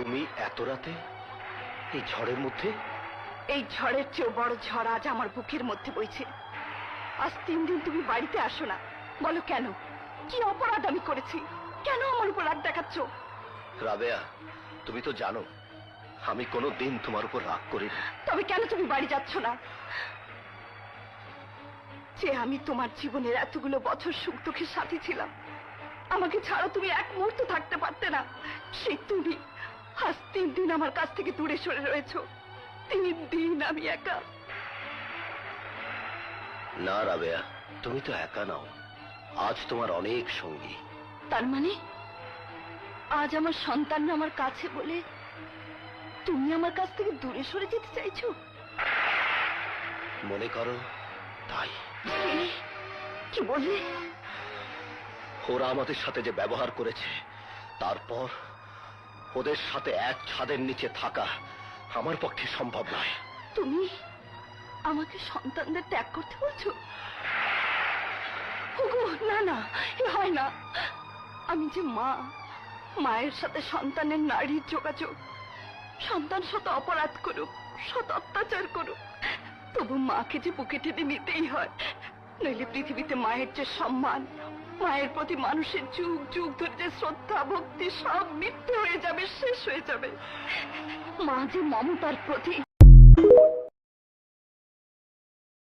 তুমি এত রাতে এই ঝড়ের মধ্যে? এই ঝড়ের চেয়েও বড় ঝড় আজ আমার বুকের মধ্যে বইছে। আজ 3 দিন তুমি বাড়িতে আসো না, বলো কেন? কি অপরাধ আমি করেছি? কেন আমার উপর রাগ দেখাচ্ছ? রাবেয়া, তুমি তো জানো আমি কোনোদিন তোমার উপর রাগ করিনি। তবে কেন তুমি বাড়ি যাচ্ছ না? যে আমি তোমার জীবনের এতগুলো বছর সুখ দুঃখের সাথী ছিলাম, আমাকে ছাড়া তুমি এক মুহূর্ত থাকতে পারতে না, সেই তুমি আজ 3 দিন আমার কাছ থেকে দূরে সরে রয়েছো। 3 দিন আমি একা। না রাবেয়া, তুমি তো একা নাও, আজ তোমার অনেক সঙ্গী। তার মানে আজ আমার সন্তান আমার কাছে বলে তুমি আমার কাছ থেকে দূরে সরে যেতে চাইছো? মনে করো তাই। কি বললে? ওরা আমাদের সাথে যে ব্যবহার করেছে, তারপর ওদের সাথে এক ছাদের নিচে থাকা আমার পক্ষে সম্ভব নয়। তুমি আমাকে সন্তানদের ত্যাগ করতে বলছো? ওগো, না না, এ হয় না। আমি যে মা, মায়ের সাথে সন্তানের নারীর যোগাযোগ। সন্তান শত অপরাধ করুক, শত অত্যাচার করুক, তবু মাকে যে বুকে টেনে নিতেই হয়, নইলে পৃথিবীতে মায়ের যে সম্মান, মায়ের প্রতি মানুষের যুগ যুগ ধরে যে শ্রদ্ধা ভক্তি সব মিথ্যে হয়ে যাবে, শেষ হয়ে যাবে। মা যে মমতার প্রতীক।